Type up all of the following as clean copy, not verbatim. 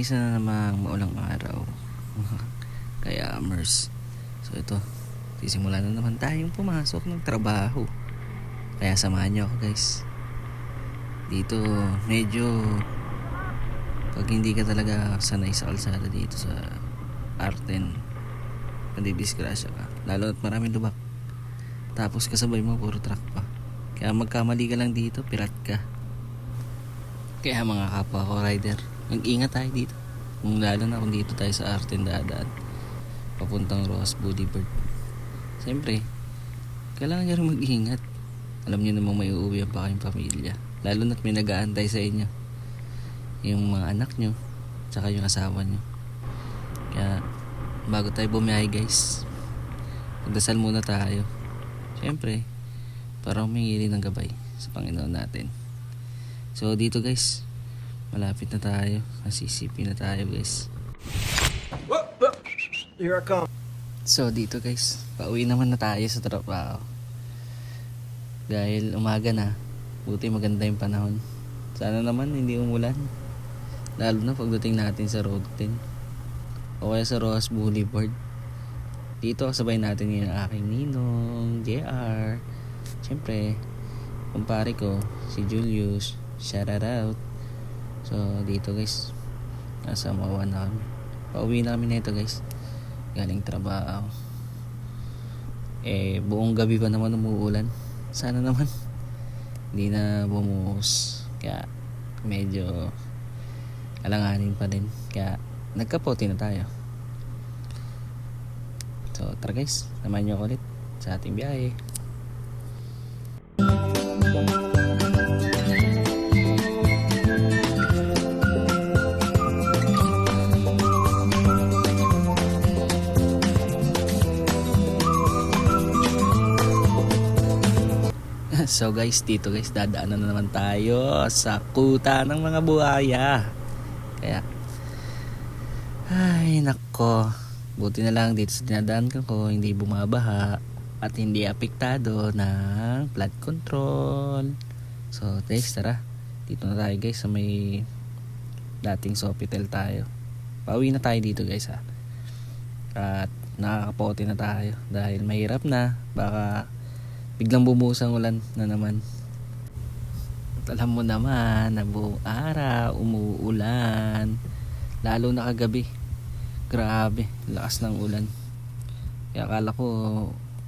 Isa na namang maulang araw. Kaya Mers. So ito, sisimula na naman tayong pumasok ng trabaho. Kaya samahan niyo ako guys. Dito medyo pag hindi ka talaga sanay sa kalsada dito sa Arten, madidisgrasya ka. Lalo at maraming lubak. Tapos kasabay mo puro truck pa. Kaya magkamali ka lang dito, pirat ka. Kaya mga kapwa ko rider, mag-ingat tayo dito. Kung lalo na kung dito tayo sa Arten dadaan papuntang Roas Boulevard. Siyempre, kailangan nyo rin mag-ingat. Alam nyo namang may uuwi pa kayong pamilya. Lalo na't may nag-aantay sa inyo. Yung mga anak nyo, tsaka yung asawa nyo. Kaya, bago tayo bumiyahe guys, magdasal muna tayo. Siyempre, para humingi ng gabay sa Panginoon natin. So dito guys, malapit na tayo. Masisipi na tayo guys. Here I come. So dito guys, pauwi naman na tayo sa trabaho. Dahil umaga na, buti maganda yung panahon. Sana naman hindi umulan. Lalo na pagdating natin sa Road 10 o kaya sa Roas Boulevard. Dito kasabay natin yung aking ninong, JR. Siyempre, kumpare ko, si Julius. Shout out. So dito guys, nasa Mawa na kami. Pauwi na kami na ito guys, galing trabaho. Buong gabi pa naman umuulan. Sana naman hindi na bumuhos. Kaya medyo alanganin pa din. Kaya nagkapote na tayo. So tara guys, samahan niyo ako ulit sa ating biyahe. So guys, dito guys, dadaanan na naman tayo sa kuta ng mga buhaya. Kaya, ay nako, buti na lang dito sa dinadaan ko hindi bumabaha at hindi apektado ng flood control. So guys, tara, dito na tayo guys sa may dating Sofitel tayo. Pauwi na tayo dito guys ha. At nakakapote na tayo dahil mahirap na, baka biglang bumuhos ang ulan na naman. At alam mo naman na buong araw umuulan, lalo na kagabi. Grabe, lakas ng ulan. Kaya akala ko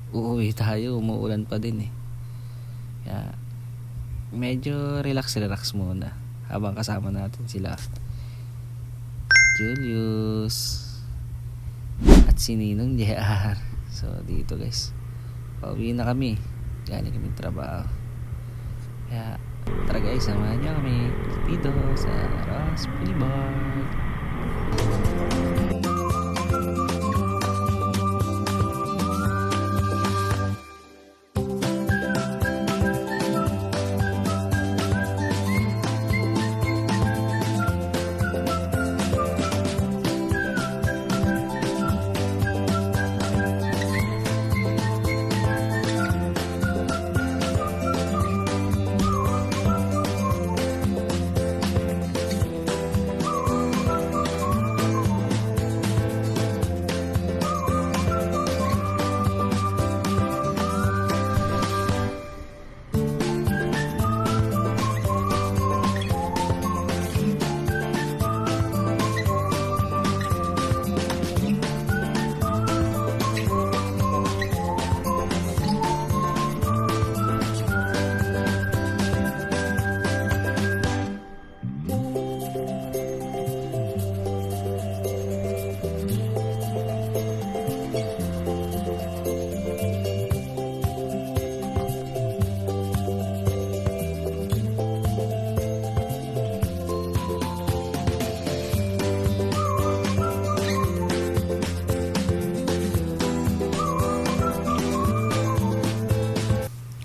uuwi tayo, umuulan pa din eh. Kaya medyo relax muna habang kasama natin sila Julius at si Ninong JR. So dito guys, pauwi na kami, galing kami trabaho. Kaya tara guys, samahan niyo kami dito sa Roas Boulevard.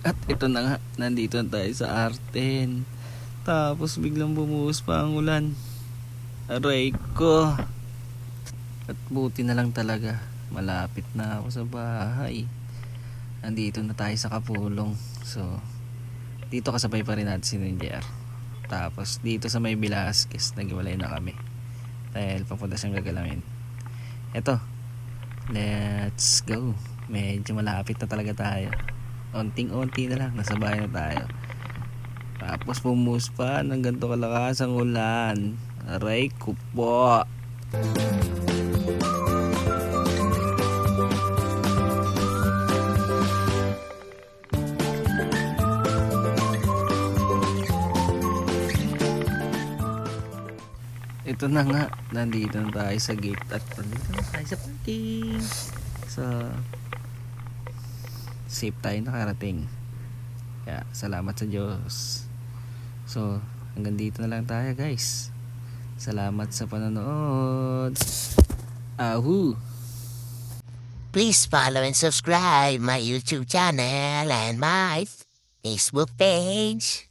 At ito na nga, nandito na tayo sa Arten. Tapos biglang bumuhos pa ang ulan. Aray ko. At buti na lang talaga, malapit na ako sa bahay. Nandito na tayo sa Kapulong. So dito kasabay pa rin natin si JR. Tapos dito sa may Velasquez, naghiwalay na kami. Dahil papunta siyang gagalawin. Eto, let's go. Medyo malapit na talaga tayo. Unting-unti na lang, nasa bahay na tayo. Tapos pumuspa ng ganito kalakas ang ulan. Aray ko po. Ito na nga, nandito na tayo sa gate at nandito na tayo sa parking. So, safe tayo nakarating. Kaya, salamat sa Diyos. So, hanggang dito na lang tayo guys. Salamat sa panonood. Ahu! Please follow and subscribe my YouTube channel and my Facebook page.